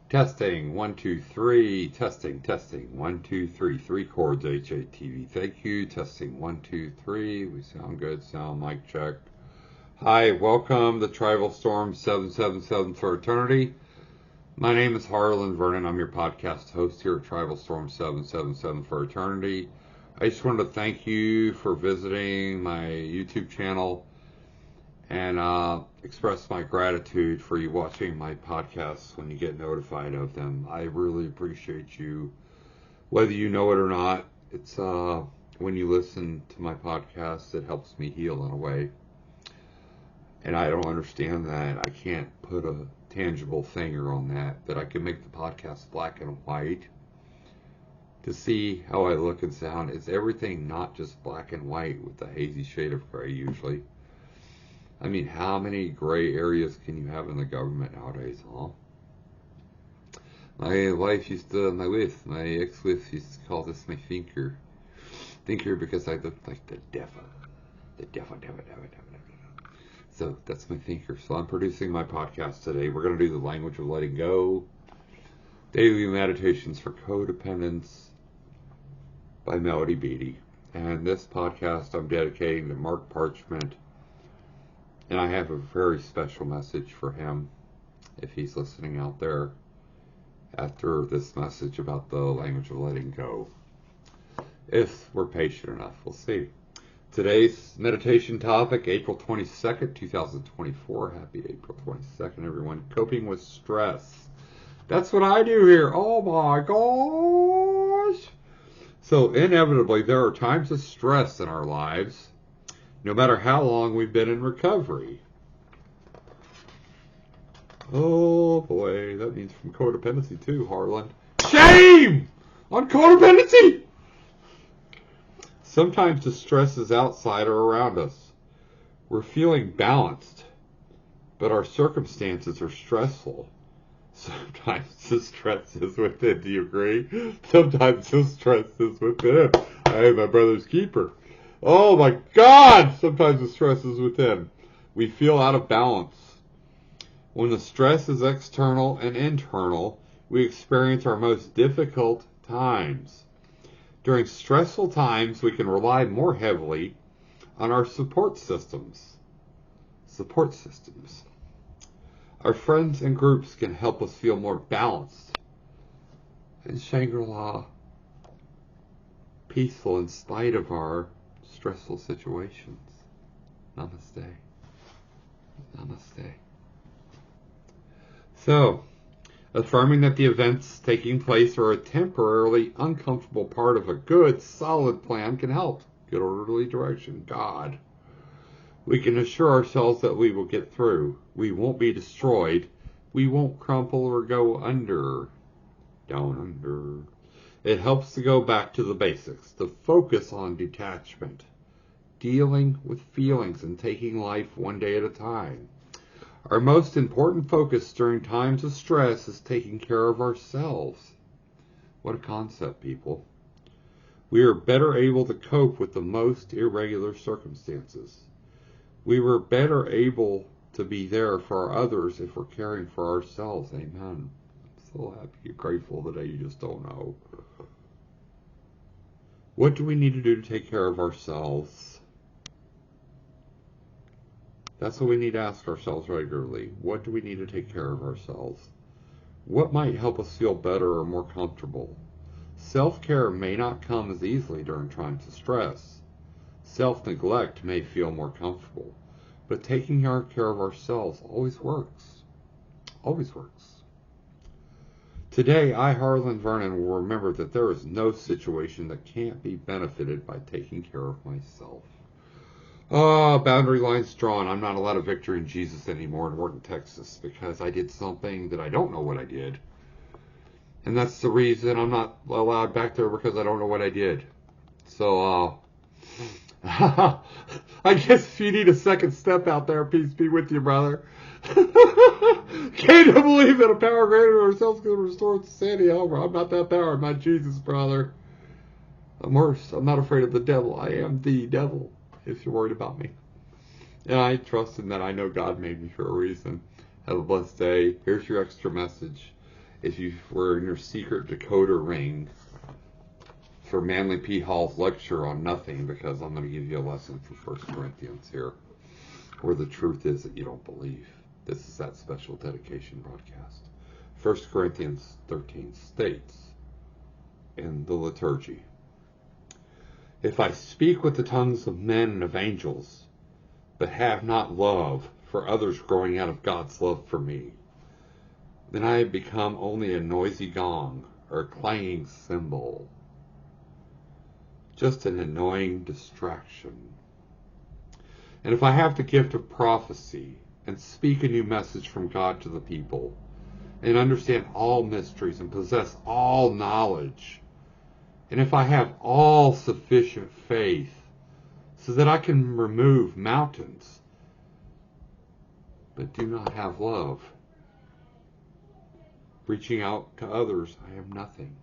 Testing, 1, 2, 3. Testing, 1, 2, 3. 3 chords, HATV. Thank you. Testing, 1, 2, 3. We sound good. Sound mic check. Hi, welcome to Tribal Storm 777 for Eternity. My name is Harlan Vernon. I'm your podcast host here at Tribal Storm 777 for Eternity. I just wanted to thank you for visiting my YouTube channel and express my gratitude for you watching my podcasts when you get notified of them. I really appreciate you, whether you know it or not. It's when you listen to my podcast, it helps me heal in a way. And I don't understand that. I can't put a tangible finger on that, but I can make the podcast black and white to see how I look and sound. Is everything not just black and white with a hazy shade of gray usually? I mean, how many gray areas can you have in the government nowadays, huh? My ex-wife used to call this my thinker. Thinker because I look like the devil. The devil. So that's my thinker. So I'm producing my podcast today. We're going to do the language of letting go. Daily meditations for codependence by Melody Beatty. And this podcast I'm dedicating to Mark Parchment. And I have a very special message for him, if he's listening out there, after this message about the language of letting go. If we're patient enough, we'll see. Today's meditation topic, April 22nd, 2024. Happy April 22nd, everyone. Coping with stress. That's what I do here. Oh my gosh. So inevitably, there are times of stress in our lives, no matter how long we've been in recovery. Oh boy, that means from codependency too, Harlan. Shame on codependency! Sometimes the stress is outside or around us. We're feeling balanced, but our circumstances are stressful. Sometimes the stress is within. Do you agree? Sometimes the stress is within. I am my brother's keeper. Oh my God! Sometimes the stress is within. We feel out of balance. When the stress is external and internal, we experience our most difficult times. During stressful times, we can rely more heavily on our support systems. Our friends and groups can help us feel more balanced and Shangri-La, peaceful in spite of our stressful situations. Namaste. So, affirming that the events taking place are a temporarily uncomfortable part of a good, solid plan can help. Good orderly direction. God. We can assure ourselves that we will get through. We won't be destroyed. We won't crumple or go under. Down under. It helps to go back to the basics, to focus on detachment, dealing with feelings and taking life one day at a time. Our most important focus during times of stress is taking care of ourselves. What a concept, people. We are better able to cope with the most irregular circumstances. We were better able to be there for others if we're caring for ourselves. Amen. I'm so happy and grateful today. You just don't know. What do we need to do to take care of ourselves? That's what we need to ask ourselves regularly. What do we need to take care of ourselves? What might help us feel better or more comfortable? Self-care may not come as easily during times of stress. Self-neglect may feel more comfortable, but taking care of ourselves always works. Always works. Today, I, Harlan Vernon, will remember that there is no situation that can't be benefited by taking care of myself. Boundary lines drawn. I'm not allowed a victory in Jesus anymore in Wharton, Texas, because I did something that I don't know what I did. And that's the reason I'm not allowed back there, because I don't know what I did. So, I guess if you need a second step out there, peace be with you, brother. Can't believe that a power greater than ourselves can restore sanity. I'm not that power. I'm not Jesus, brother. I'm worse. I'm not afraid of the devil. I am the devil, if you're worried about me. And I trust in that I know God made me for a reason. Have a blessed day. Here's your extra message. If you were in your secret decoder ring for Manly P. Hall's lecture on nothing, because I'm going to give you a lesson from 1 Corinthians here, where the truth is that you don't believe. This is that special dedication broadcast. 1 Corinthians 13 states in the liturgy, if I speak with the tongues of men and of angels, but have not love for others growing out of God's love for me, then I have become only a noisy gong or a clanging cymbal, just an annoying distraction. And if I have the gift of prophecy and speak a new message from God to the people, and understand all mysteries and possess all knowledge, and if I have all sufficient faith so that I can remove mountains, but do not have love, reaching out to others, I am nothing.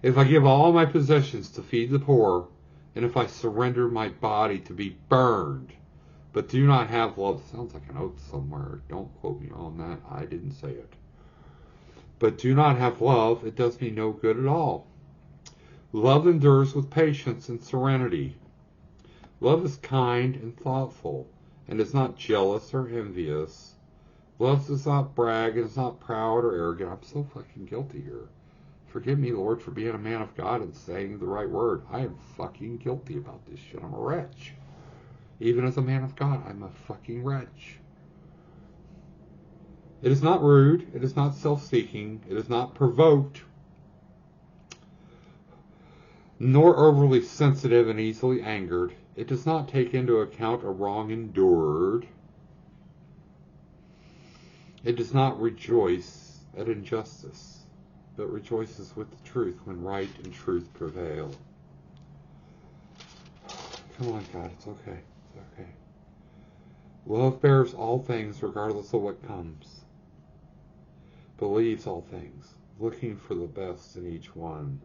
If I give all my possessions to feed the poor, and if I surrender my body to be burned, but do not have love, sounds like an oath somewhere, don't quote me on that, I didn't say it. But do not have love, it does me no good at all. Love endures with patience and serenity. Love is kind and thoughtful, and is not jealous or envious. Love does not brag and is not proud or arrogant. I'm so fucking guilty here. Forgive me, Lord, for being a man of God and saying the right word. I am fucking guilty about this shit. I'm a wretch. Even as a man of God, I'm a fucking wretch. It is not rude. It is not self-seeking. It is not provoked, nor overly sensitive and easily angered. It does not take into account a wrong endured. It does not rejoice at injustice, but rejoices with the truth when right and truth prevail. Come on, God, it's okay. It's okay. Love bears all things regardless of what comes. Believes all things, looking for the best in each one.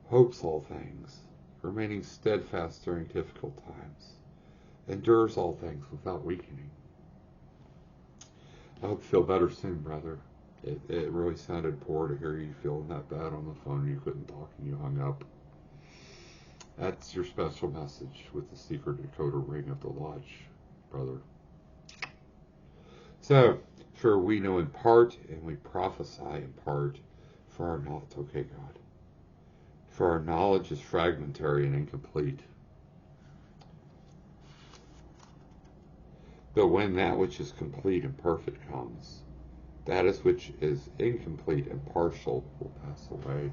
Hopes all things, remaining steadfast during difficult times. Endures all things without weakening. I hope you feel better soon, brother. It really sounded poor to hear you feeling that bad on the phone and you couldn't talk and you hung up. That's your special message with the secret decoder ring of the lodge, brother. So, for we know in part and we prophesy in part, for our knowledge, okay, God. For our knowledge is fragmentary and incomplete. But when that which is complete and perfect comes, that is which is incomplete and partial will pass away.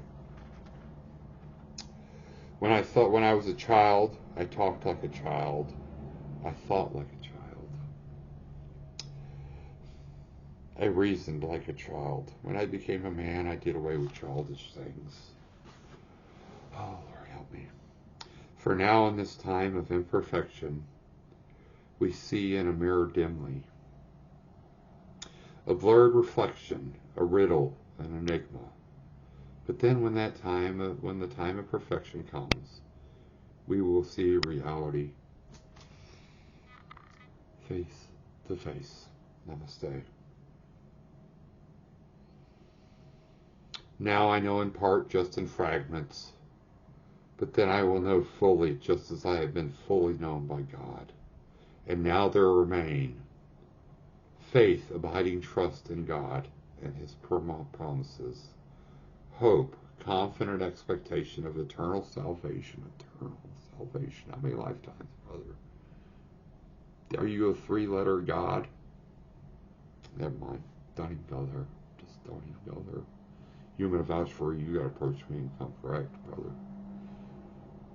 When I was a child, I talked like a child. I thought like a child. I reasoned like a child. When I became a man, I did away with childish things. Oh, Lord, help me. For now in this time of imperfection, we see in a mirror dimly, a blurred reflection, a riddle, an enigma. But then when the time of perfection comes, we will see reality face to face. Namaste. Now I know in part, just in fragments, but then I will know fully, just as I have been fully known by God. And now there remain faith, abiding trust in God and His promises, hope, confident expectation of eternal salvation. Eternal salvation. How many lifetimes, brother? Are you a three-letter God? Never mind. Don't even go there. Just don't even go there. You want me to vouch for you, you gotta approach me and come correct, brother.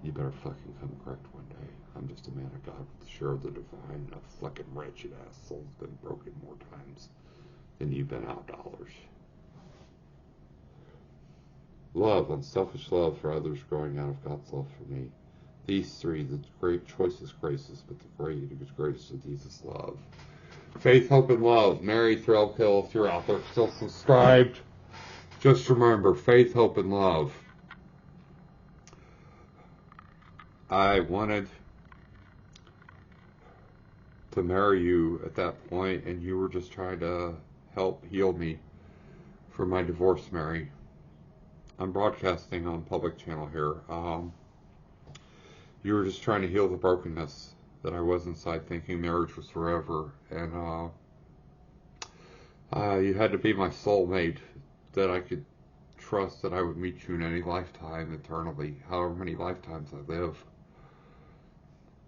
You better fucking come correct one day. I'm just a man of God with the share of the divine. A fucking wretched ass soul's been broken more times than you've been out dollars. Love, unselfish love for others growing out of God's love for me. These three, the great choicest graces, but the greatest of these is love. Faith, hope, and love. Mary Threlkill, if you're out there still subscribed, just remember, faith, hope, and love. I wanted to marry you at that point, and you were just trying to help heal me from my divorce, Mary. I'm broadcasting on public channel here. You were just trying to heal the brokenness that I was inside, thinking marriage was forever, and you had to be my soulmate, that I could trust that I would meet you in any lifetime, eternally, however many lifetimes I live.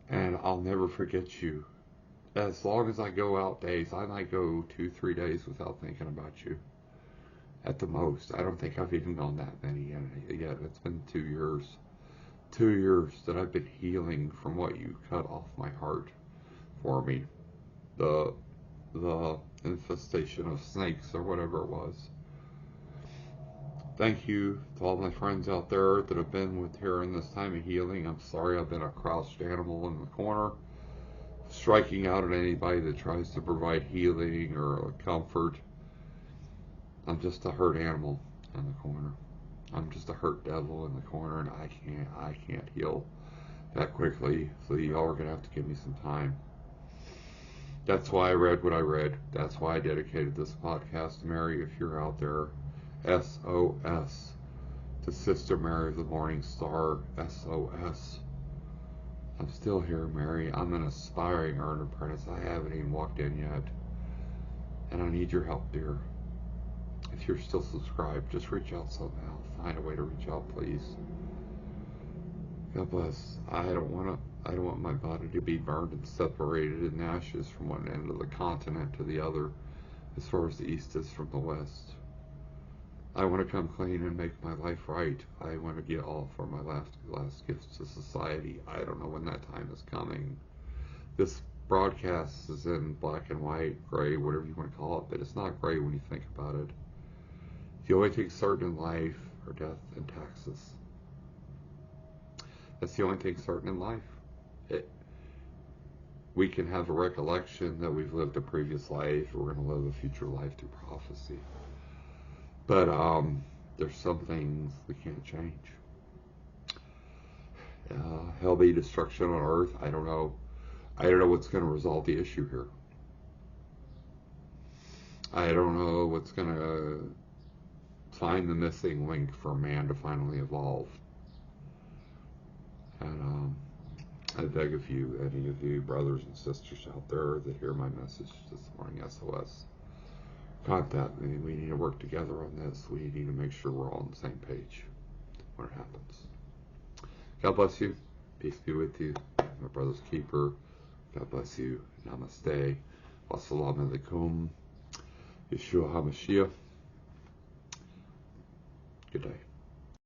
And I'll never forget you. As long as I go out days, I might go 2-3 days without thinking about you. At the most. I don't think I've even gone that many yet. It's been 2 years. 2 years that I've been healing from what you cut off my heart for me. The infestation of snakes or whatever it was. Thank you to all my friends out there that have been with here in this time of healing. I'm sorry I've been a crouched animal in the corner, striking out at anybody that tries to provide healing or comfort. I'm just a hurt animal in the corner. I'm just a hurt devil in the corner, and I can't heal that quickly. So y'all are gonna have to give me some time. That's why I read what I read. That's why I dedicated this podcast to Mary. If you're out there, SOS, to Sister Mary of the Morning Star, SOS. I'm still here, Mary. I'm an aspiring urn apprentice. I haven't even walked in yet. And I need your help, dear. If you're still subscribed, just reach out somehow. Find a way to reach out, please. God bless. I don't want my body to be burned and separated in ashes from one end of the continent to the other, as far as the east is from the west. I want to come clean and make my life right. I want to get all for my last gifts to society. I don't know when that time is coming. This broadcast is in black and white, gray, whatever you want to call it, but it's not gray when you think about it. The only thing certain in life are death and taxes. That's the only thing certain in life. We can have a recollection that we've lived a previous life, or we're going to live a future life through prophecy. But there's some things we can't change. Hell be destruction on earth. I don't know. I don't know what's going to resolve the issue here. I don't know what's going to find the missing link for man to finally evolve. And I beg of you, any of you brothers and sisters out there that hear my message this morning, SOS, contact me. We need to work together on this. We need to make sure we're all on the same page when it happens. God bless you. Peace be with you. My brother's keeper. God bless you. Namaste. Wassalamu alaikum. Yeshua HaMashiach. Good day.